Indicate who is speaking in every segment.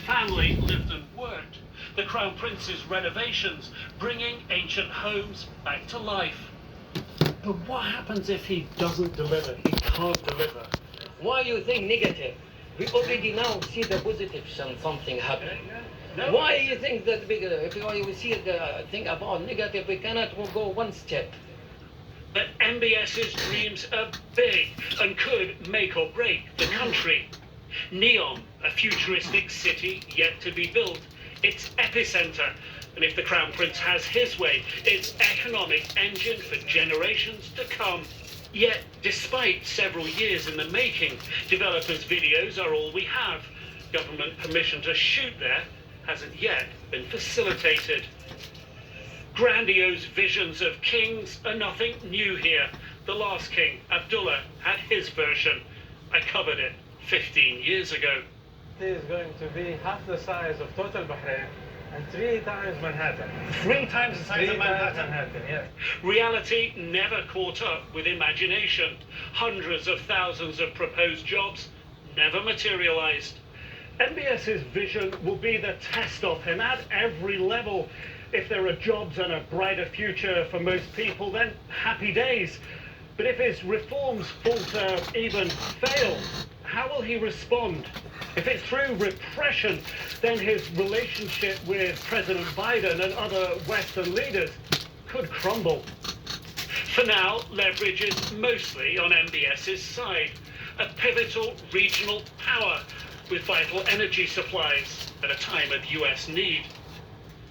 Speaker 1: family lived and worked. The Crown Prince's renovations, bringing ancient homes back to life. But what happens if he doesn't deliver? He can't deliver.
Speaker 2: Why you think negative? We already now see the positive something happening.
Speaker 1: No.
Speaker 2: Why you think that if you see the thing about negative, we cannot go one step?
Speaker 1: But MBS's dreams are big and could make or break the country. Neom, a futuristic city yet to be built, its epicenter. And if the Crown Prince has his way, its economic engine for generations to come. Yet, despite several years in the making, developers' videos are all we have. Government permission to shoot there hasn't yet been facilitated. Grandiose visions of kings are nothing new here. The last king, Abdullah, had his version. I covered it 15 years ago.
Speaker 3: It is going to be half the size of total Bahrain and 3 times Manhattan.
Speaker 1: 3 times the size of Manhattan.
Speaker 3: Yes.
Speaker 1: Reality never caught up with imagination. Hundreds of thousands of proposed jobs never materialized. MBS's vision will be the test of him at every level. If there are jobs and a brighter future for most people, then happy days. But if his reforms falter, even fail, how will he respond? If it's through repression, then his relationship with President Biden and other Western leaders could crumble. For now, leverage is mostly on MBS's side, a pivotal regional power with vital energy supplies at a time of US need.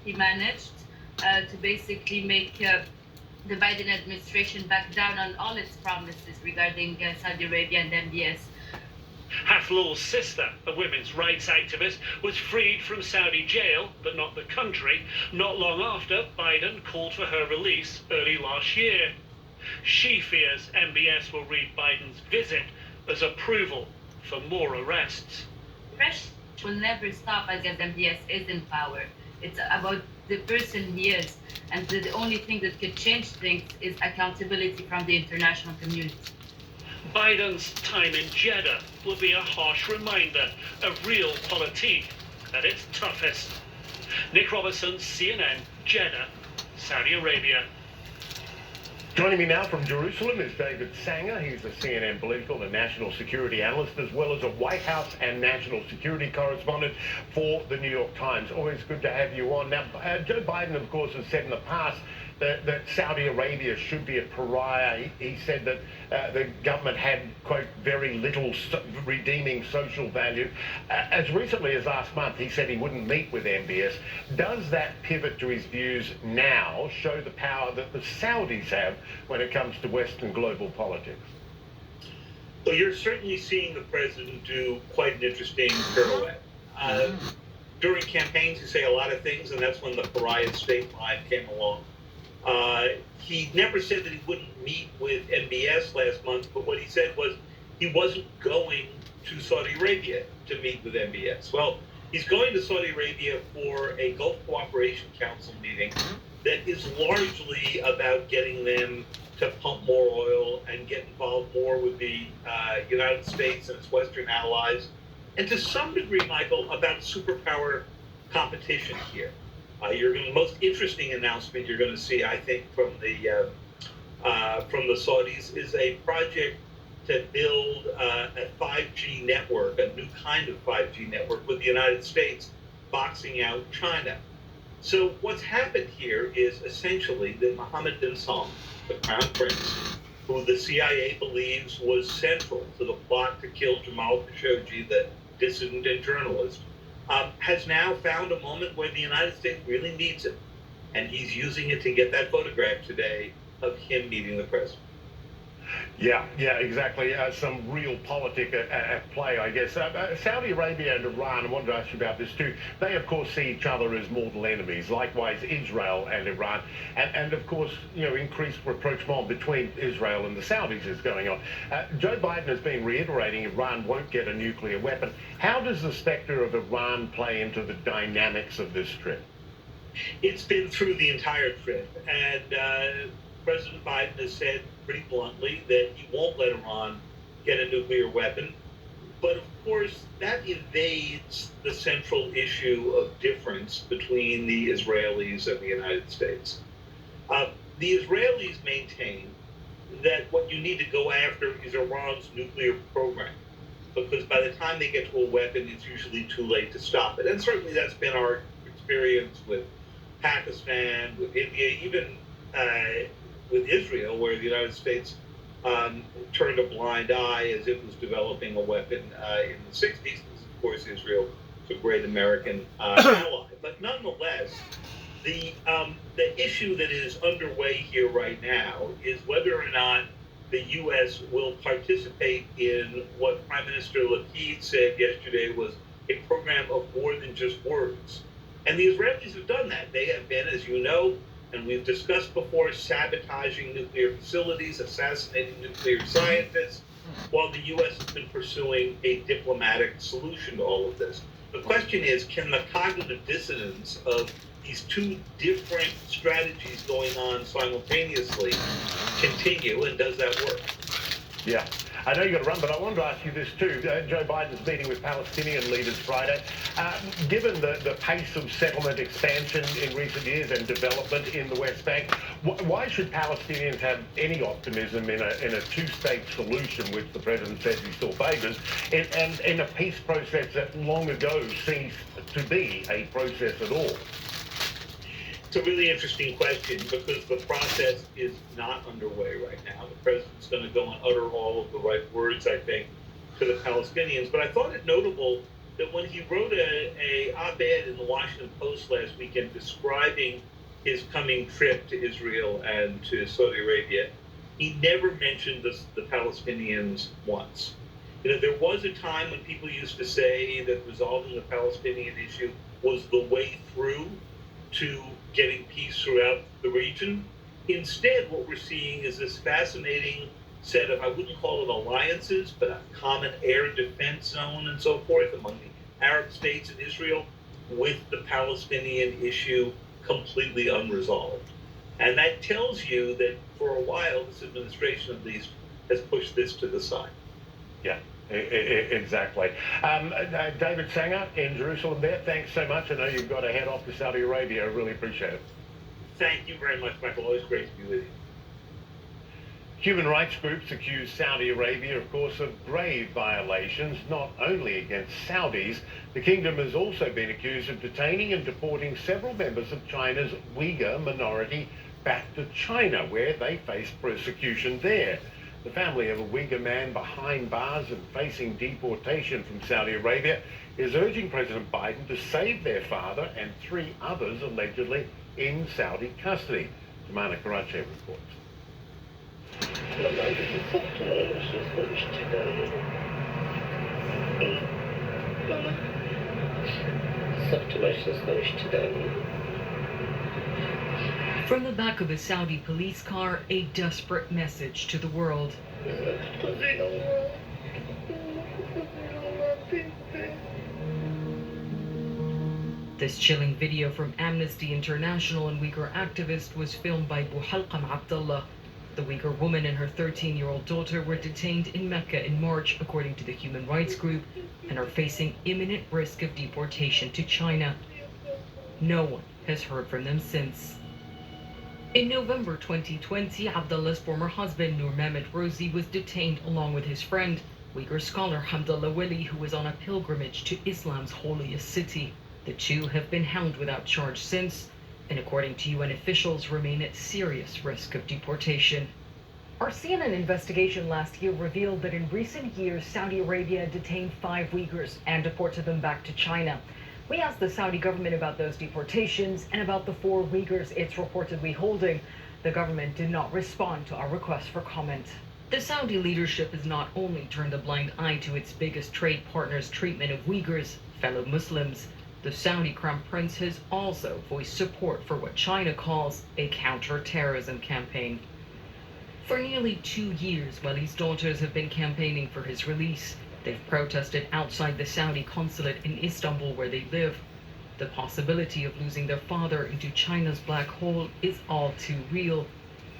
Speaker 4: He managed to basically make the Biden administration back down on all its promises regarding Saudi Arabia and MBS.
Speaker 1: Haflul's sister, a women's rights activist, was freed from Saudi jail, but not the country, not long after Biden called for her release early last year. She fears MBS will read Biden's visit as approval for more arrests.
Speaker 4: Pressure will never stop as MBS is in power. It's about the person he is, and the only thing that could change things is accountability from the international community.
Speaker 1: Biden's time in Jeddah will be a harsh reminder of realpolitik at its toughest. Nick Robertson, CNN, Jeddah, Saudi Arabia.
Speaker 5: Joining me now from Jerusalem is David Sanger. He's a CNN political and national security analyst, as well as a White House and national security correspondent for the New York Times. Always good to have you on. Now, Joe Biden, of course, has said in the past that Saudi Arabia should be a pariah. He said that the government had, quote, very little redeeming social value. As recently as last month, he said he wouldn't meet with MBS. Does that pivot to his views now show the power that the Saudis have when it comes to Western global politics?
Speaker 6: Well, you're certainly seeing the president do quite an interesting pirouette. During campaigns, you say a lot of things, and that's when the pariah state line came along. He never said that he wouldn't meet with MBS last month, but what he said was he wasn't going to Saudi Arabia to meet with MBS. Well, he's going to Saudi Arabia for a Gulf Cooperation Council meeting that is largely about getting them to pump more oil and get involved more with the United States and its Western allies, and to some degree, Michael, about superpower competition here. The most interesting announcement you're going to see, I think, from the Saudis is a project to build a 5G network, a new kind of 5G network with the United States boxing out China. So what's happened here is essentially that Mohammed bin Salman, the Crown Prince, who the CIA believes was central to the plot to kill Jamal Khashoggi, the dissident and journalist, has now found a moment where the United States really needs him. And he's using it to get that photograph today of him meeting the president.
Speaker 5: Yeah, exactly. Some real politic at play, I guess. Saudi Arabia and Iran, I wanted to ask you about this too. They, of course, see each other as mortal enemies. Likewise, Israel and Iran. And of course, increased rapprochement between Israel and the Saudis is going on. Joe Biden has been reiterating Iran won't get a nuclear weapon. How does the specter of Iran play into the dynamics of this trip?
Speaker 6: It's been through the entire trip. And President Biden has said pretty bluntly that he won't let Iran get a nuclear weapon. But of course, that evades the central issue of difference between the Israelis and the United States. The Israelis maintain that what you need to go after is Iran's nuclear program, because by the time they get to a weapon, it's usually too late to stop it. And certainly that's been our experience with Pakistan, with India, even with Israel, where the United States turned a blind eye as it was developing a weapon in the 60s. Because, of course, Israel is a great American ally. But nonetheless, the issue that is underway here right now is whether or not the U.S. will participate in what Prime Minister Lapid said yesterday was a program of more than just words. And the Israelis have done that. They have been, as you know, and we've discussed before, sabotaging nuclear facilities, assassinating nuclear scientists, while the U.S. has been pursuing a diplomatic solution to all of this. The question is, can the cognitive dissonance of these two different strategies going on simultaneously continue, and does that work?
Speaker 5: Yeah. I know you've got to run, but I wanted to ask you this too. Joe Biden's meeting with Palestinian leaders Friday. Given the pace of settlement expansion in recent years and development in the West Bank, why should Palestinians have any optimism in a two-state solution, which the president says he still favours, and in a peace process that long ago ceased to be a process at all?
Speaker 6: It's a really interesting question because the process is not underway right now. The president's going to go and utter all of the right words, I think, to the Palestinians. But I thought it notable that when he wrote a op-ed in the Washington Post last weekend describing his coming trip to Israel and to Saudi Arabia, he never mentioned the Palestinians once. You know, there was a time when people used to say that resolving the Palestinian issue was the way through to getting peace throughout the region. Instead, what we're seeing is this fascinating set of, I wouldn't call it alliances, but a common air defense zone and so forth among the Arab states and Israel, with the Palestinian issue completely unresolved. And that tells you that for a while, this administration at least has pushed this to the side.
Speaker 5: Yeah. Exactly. David Sanger in Jerusalem there, thanks so much. I know you've got to head off to Saudi Arabia. I really appreciate it.
Speaker 6: Thank you very much, Michael. Always great to be with you.
Speaker 5: Human rights groups accuse Saudi Arabia, of course, of grave violations, not only against Saudis. The kingdom has also been accused of detaining and deporting several members of China's Uyghur minority back to China, where they face persecution there. The family of a Uyghur man behind bars and facing deportation from Saudi Arabia is urging President Biden to save their father and 3 others allegedly in Saudi custody. Tamana Karache reports.
Speaker 7: From the back of a Saudi police car, a desperate message to the world. This chilling video from Amnesty International and Uyghur activist was filmed by Buhalqam Abdullah. The Uyghur woman and her 13-year-old daughter were detained in Mecca in March, according to the human rights group, and are facing imminent risk of deportation to China. No one has heard from them since. In November 2020, Abdullah's former husband, Nur Mehmet Rozi, was detained along with his friend, Uyghur scholar Hamdullah Weli, who was on a pilgrimage to Islam's holiest city. The two have been held without charge since, and according to UN officials, remain at serious risk of deportation. Our CNN investigation last year revealed that in recent years, Saudi Arabia detained 5 Uyghurs and deported them back to China. We asked the Saudi government about those deportations and about the 4 Uyghurs it's reportedly holding. The government did not respond to our request for comment. The Saudi leadership has not only turned a blind eye to its biggest trade partner's treatment of Uyghurs, fellow Muslims. The Saudi Crown Prince has also voiced support for what China calls a counter-terrorism campaign. For nearly 2 years, Weli's daughters have been campaigning for his release. They've protested outside the Saudi consulate in Istanbul where they live. The possibility of losing their father into China's black hole is all too real.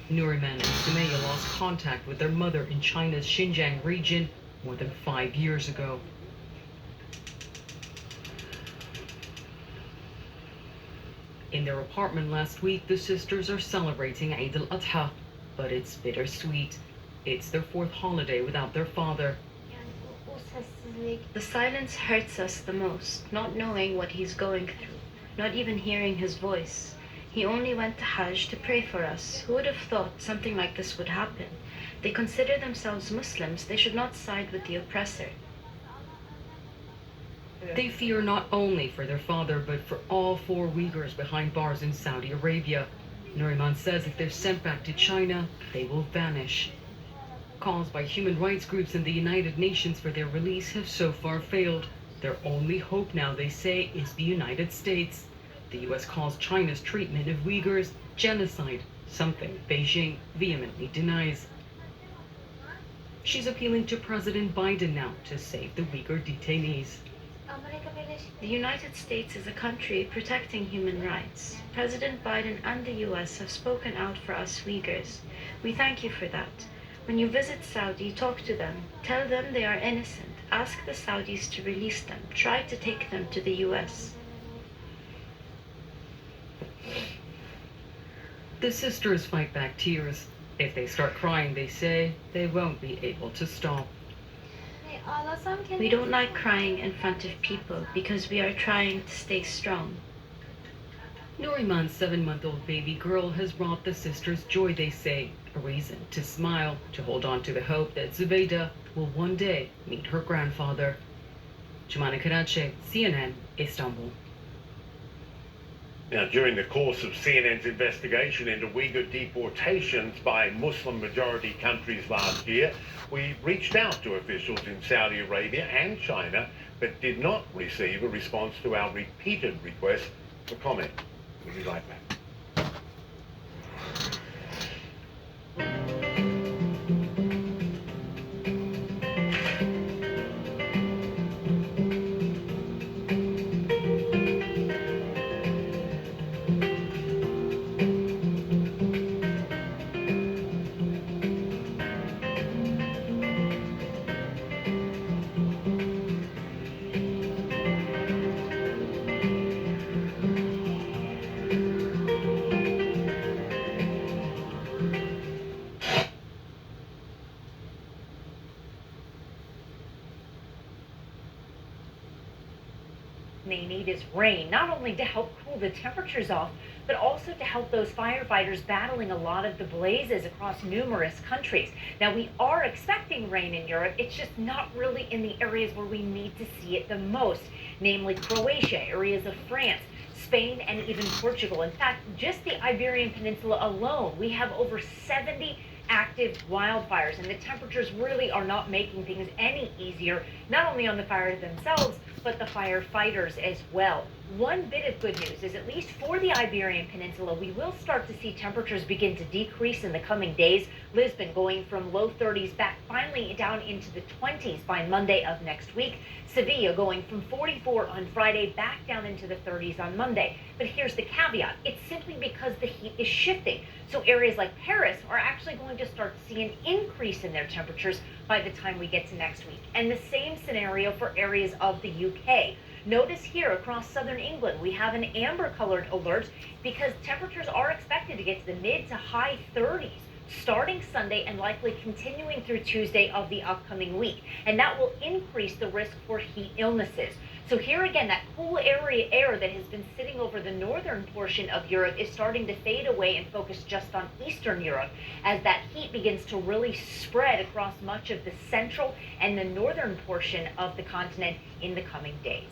Speaker 7: Nuriman and Sumaya lost contact with their mother in China's Xinjiang region more than 5 years ago. In their apartment last week, the sisters are celebrating Eid al-Adha, but it's bittersweet. It's their fourth holiday without their father.
Speaker 8: The silence hurts us the most, not knowing what he's going through, not even hearing his voice. He only went to Hajj to pray for us. Who would have thought something like this would happen? They consider themselves Muslims. They should not side with the oppressor.
Speaker 7: They fear not only for their father, but for all 4 Uyghurs behind bars in Saudi Arabia. Nuriman says if they're sent back to China, they will vanish. Calls by human rights groups and the United Nations for their release have so far failed. Their only hope now, they say, is the United States. The U.S. calls China's treatment of Uyghurs genocide, something Beijing vehemently denies. She's appealing to President Biden now to save the Uyghur detainees.
Speaker 8: The United States is a country protecting human rights. President Biden and the US have spoken out for us Uyghurs. We thank you for that. When you visit Saudi, talk to them. Tell them they are innocent. Ask the Saudis to release them. Try to take them to the US.
Speaker 7: The sisters fight back tears. If they start crying, they say, they won't be able to stop.
Speaker 8: We don't like crying in front of people because we are trying to stay strong.
Speaker 7: Nuriman's 7-month-old baby girl has brought the sisters joy, they say, a reason to smile, to hold on to the hope that Zubaydah will one day meet her grandfather. Jumana Karachi, CNN, Istanbul.
Speaker 5: Now, during the course of CNN's investigation into Uyghur deportations by Muslim-majority countries last year, we reached out to officials in Saudi Arabia and China, but did not receive a response to our repeated requests for comment. We'll be right back.
Speaker 9: They need is rain, not only to help cool the temperatures off, but also to help those firefighters battling a lot of the blazes across numerous countries. Now, we are expecting rain in Europe. It's just not really in the areas where we need to see it the most, namely Croatia, areas of France, Spain, and even Portugal. In fact, just the Iberian Peninsula alone, we have over 70 active wildfires, and the temperatures really are not making things any easier, not only on the fires themselves, but the firefighters as well. One bit of good news is, at least for the Iberian Peninsula, we will start to see temperatures begin to decrease in the coming days. Lisbon going from low 30s back finally down into the 20s by Monday of next week. Sevilla going from 44 on Friday back down into the 30s on Monday. But here's the caveat. It's simply because the heat is shifting. So areas like Paris are actually going to start to see an increase in their temperatures by the time we get to next week. And the same scenario for areas of the UK. Notice here across southern England, we have an amber colored alert because temperatures are expected to get to the mid to high 30s starting Sunday and likely continuing through Tuesday of the upcoming week. And that will increase the risk for heat illnesses. So here again, that cool air that has been sitting over the northern portion of Europe is starting to fade away and focus just on Eastern Europe as that heat begins to really spread across much of the central and the northern portion of the continent in the coming days.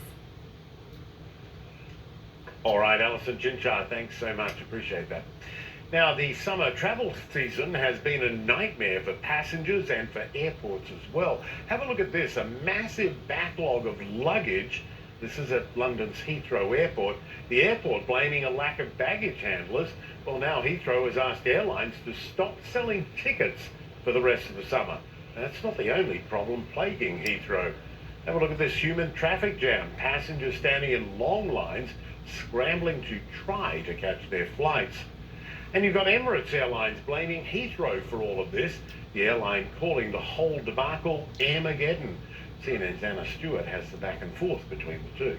Speaker 5: All right, Alison Chinchar, thanks so much. Appreciate that. Now, the summer travel season has been a nightmare for passengers and for airports as well. Have a look at this, a massive backlog of luggage. This is at London's Heathrow Airport. The airport blaming a lack of baggage handlers. Well, now Heathrow has asked airlines to stop selling tickets for the rest of the summer. And that's not the only problem plaguing Heathrow. Have a look at this human traffic jam. Passengers standing in long lines, scrambling to try to catch their flights. And you've got Emirates Airlines blaming Heathrow for all of this. The airline calling the whole debacle Armageddon. CNN's Anna Stewart has the back and forth between the two.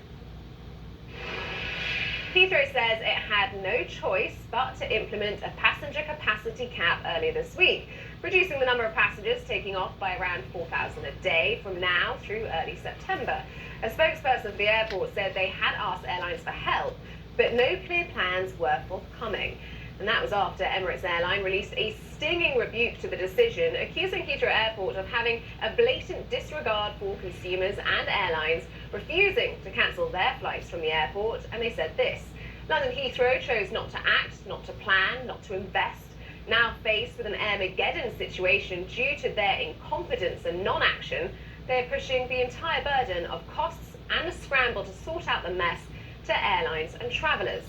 Speaker 10: Heathrow says it had no choice but to implement a passenger capacity cap earlier this week, reducing the number of passengers taking off by around 4,000 a day from now through early September. A spokesperson for the airport said they had asked airlines for help, but no clear plans were forthcoming. And that was after Emirates Airline released a stinging rebuke to the decision, accusing Heathrow Airport of having a blatant disregard for consumers and airlines, refusing to cancel their flights from the airport. And they said this: London Heathrow chose not to act, not to plan, not to invest. Now faced with an Armageddon situation due to their incompetence and non-action, they're pushing the entire burden of costs and a scramble to sort out the mess to airlines and travellers.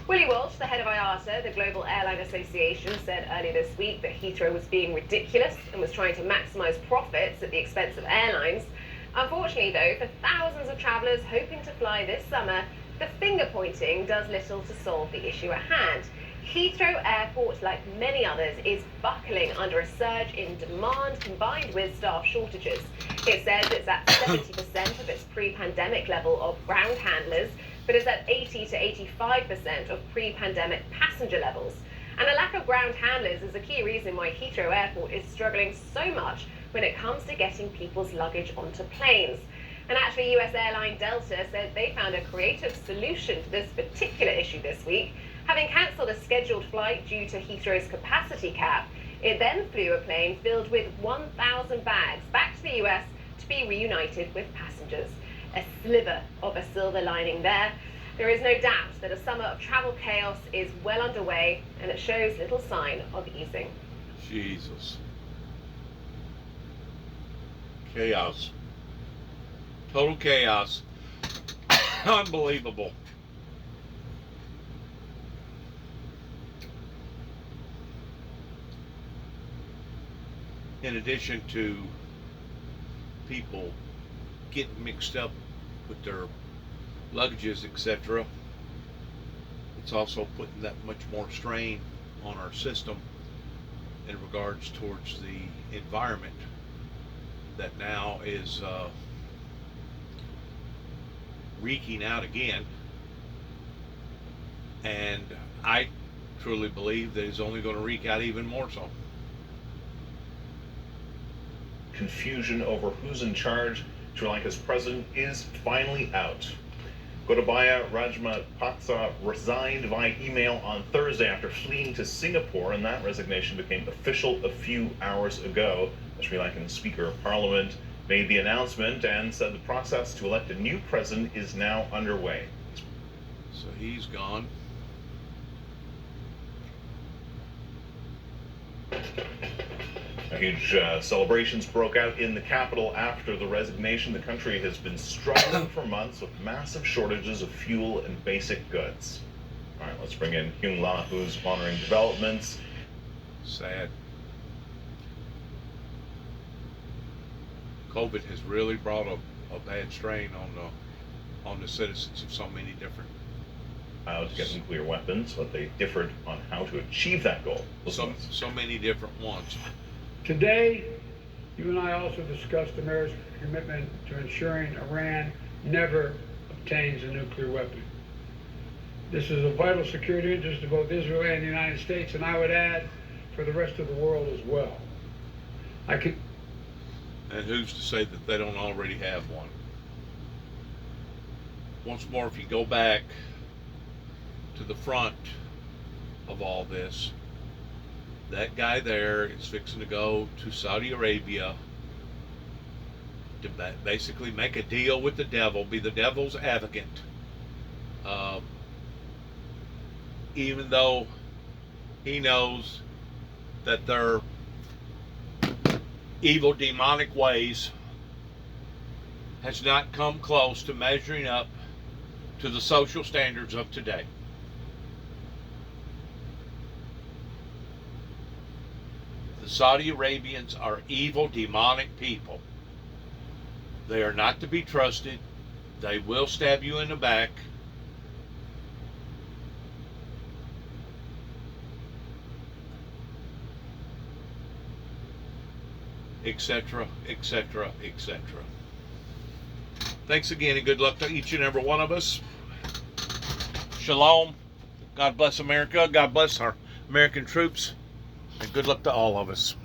Speaker 10: Willie Walsh, the head of IATA, the Global Airline Association, said earlier this week that Heathrow was being ridiculous and was trying to maximise profits at the expense of airlines. Unfortunately, though, for thousands of travellers hoping to fly this summer, the finger-pointing does little to solve the issue at hand. Heathrow Airport, like many others, is buckling under a surge in demand combined with staff shortages. It says it's at 70% of its pre-pandemic level of ground handlers, but is at 80 to 85% of pre-pandemic passenger levels. And a lack of ground handlers is a key reason why Heathrow Airport is struggling so much when it comes to getting people's luggage onto planes. And actually, US airline Delta said they found a creative solution to this particular issue this week. Having cancelled a scheduled flight due to Heathrow's capacity cap, it then flew a plane filled with 1,000 bags back to the US to be reunited with passengers. A sliver of a silver lining there. There is no doubt that a summer of travel chaos is well underway, and it shows little sign of easing.
Speaker 11: Jesus. Chaos. Total chaos. Unbelievable. In addition to people getting mixed up with their luggages, etc., it's also putting that much more strain on our system in regards towards the environment that now is reeking out again. And I truly believe that it's only going to wreak out even more so.
Speaker 12: Confusion over who's in charge. Sri Lanka's president is finally out. Gotabaya Rajapaksa resigned via email on Thursday after fleeing to Singapore, and that resignation became official a few hours ago. The Sri Lankan Speaker of Parliament made the announcement and said the process to elect a new president is now underway.
Speaker 11: So he's gone.
Speaker 12: Huge celebrations broke out in the capital after the resignation. The country has been struggling for months with massive shortages of fuel and basic goods. All right, let's bring in Hyung La, who's monitoring developments.
Speaker 11: Sad. COVID has really brought a bad strain on the citizens of so many different.
Speaker 12: To get nuclear weapons, but they differed on how to achieve that goal.
Speaker 11: So many different ones.
Speaker 13: Today, you and I also discussed America's commitment to ensuring Iran never obtains a nuclear weapon. This is a vital security interest of both Israel and the United States, and I would add, for the rest of the world as well.
Speaker 11: And who's to say that they don't already have one? Once more, if you go back to the front of all this, that guy there is fixing to go to Saudi Arabia to basically make a deal with the devil, be the devil's advocate. Even though he knows that their evil demonic ways has not come close to measuring up to the social standards of today. The Saudi Arabians are evil, demonic people. They are not to be trusted. They will stab you in the back. Etc., etc., etc. Thanks again, and good luck to each and every one of us. Shalom. God bless America. God bless our American troops. And good luck to all of us.